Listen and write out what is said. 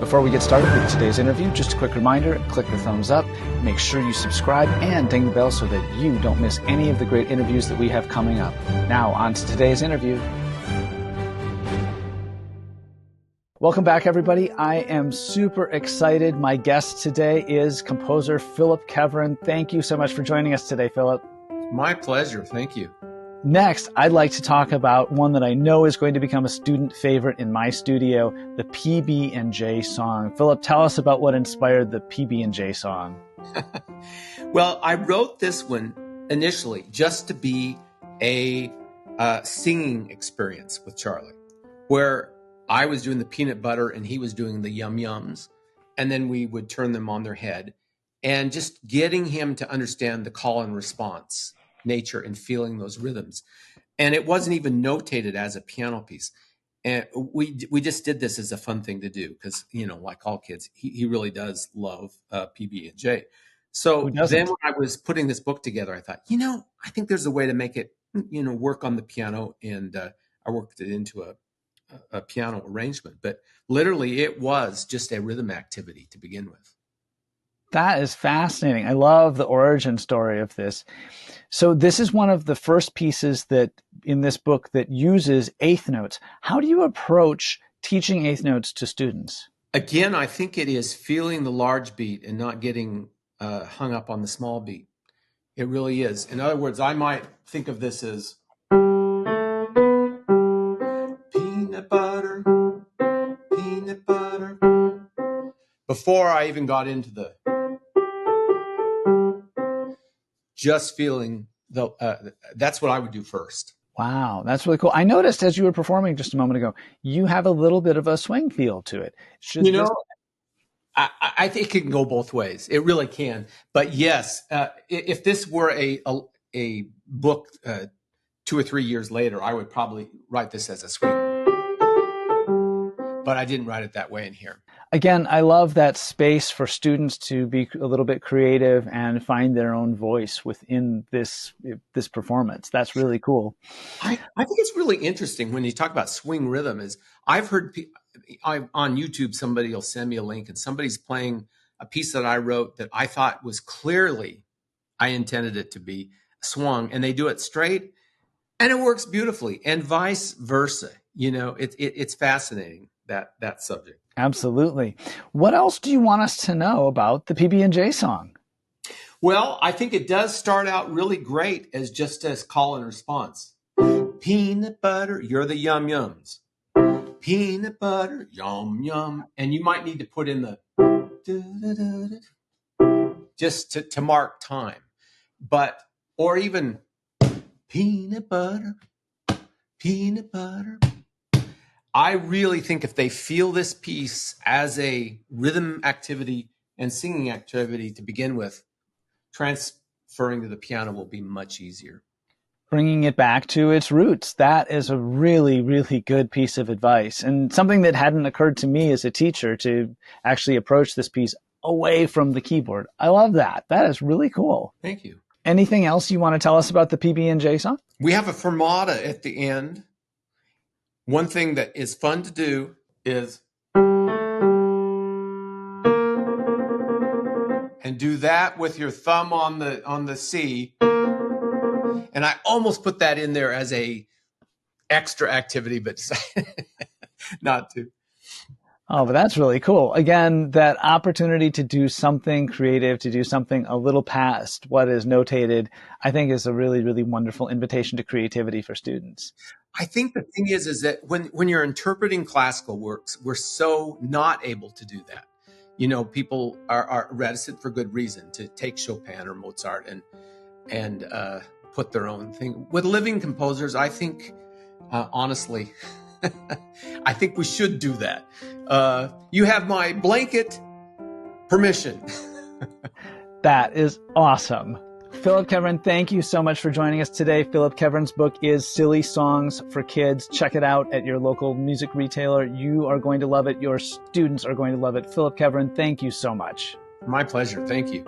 Before we get started with today's interview, just a quick reminder, click the thumbs up, make sure you subscribe, and ding the bell so that you don't miss any of the great interviews that we have coming up. Now, on to today's interview. Welcome back, everybody. I am super excited. My guest today is composer Phillip Keveren. Thank you so much for joining us today, Phillip. My pleasure. Thank you. Next, I'd like to talk about one that I know is going to become a student favorite in my studio, the PB&J Song. Phillip, tell us about what inspired the PB&J Song. Well, I wrote this one initially just to be a singing experience with Charlie, where I was doing the peanut butter and he was doing the yum yums, and then we would turn them on their head, and just getting him to understand the call and response nature and feeling those rhythms. And it wasn't even notated as a piano piece. And we just did this as a fun thing to do because, you know, like all kids, he really does love PB&J. So then when I was putting this book together, I thought, I think there's a way to make it, work on the piano. And I worked it into a piano arrangement. But literally, it was just a rhythm activity to begin with. That is fascinating. I love the origin story of this. So this is one of the first pieces that in this book that uses eighth notes. How do you approach teaching eighth notes to students? Again, I think it is feeling the large beat and not getting hung up on the small beat. It really is. In other words, I might think of this as peanut butter, peanut butter. Before I even got into the just feeling that's what I would do first. Wow, that's really cool. I noticed as you were performing just a moment ago, you have a little bit of a swing feel to it. I think it can go both ways. It really can. But yes, if this were a book 2 or 3 years later, I would probably write this as a swing. But I didn't write it that way in here. Again, I love that space for students to be a little bit creative and find their own voice within this performance. That's really cool. I think it's really interesting when you talk about swing rhythm. Is I've heard on YouTube, somebody will send me a link and somebody's playing a piece that I wrote that I thought was clearly, I intended it to be swung, and they do it straight and it works beautifully, and vice versa. It's fascinating, that subject. Absolutely. What else do you want us to know about the PB&J Song? Well, I think it does start out really great as just as call and response. Peanut butter, you're the yum yums. Peanut butter, yum yum. And you might need to put in the just to mark time. Or even peanut butter, peanut butter. I really think if they feel this piece as a rhythm activity and singing activity to begin with, transferring to the piano will be much easier. Bringing it back to its roots. That is a really, really good piece of advice, and something that hadn't occurred to me as a teacher to actually approach this piece away from the keyboard. I love that. That is really cool. Thank you. Anything else you want to tell us about the PB&J Song? We have a fermata at the end. One thing that is fun to do is and do that with your thumb on the C. And I almost put that in there as a extra activity, but not to. Oh, but that's really cool. Again, that opportunity to do something creative, to do something a little past what is notated, I think is a really, really wonderful invitation to creativity for students. I think the thing is that when you're interpreting classical works, we're so not able to do that. People are reticent for good reason to take Chopin or Mozart and put their own thing. With living composers, I think, honestly, I think we should do that. You have my blanket permission. That is awesome. Phillip Keveren, thank you so much for joining us today. Phillip Keveren's book is Silly Songs for Kids. Check it out at your local music retailer. You are going to love it. Your students are going to love it. Phillip Keveren, thank you so much. My pleasure. Thank you.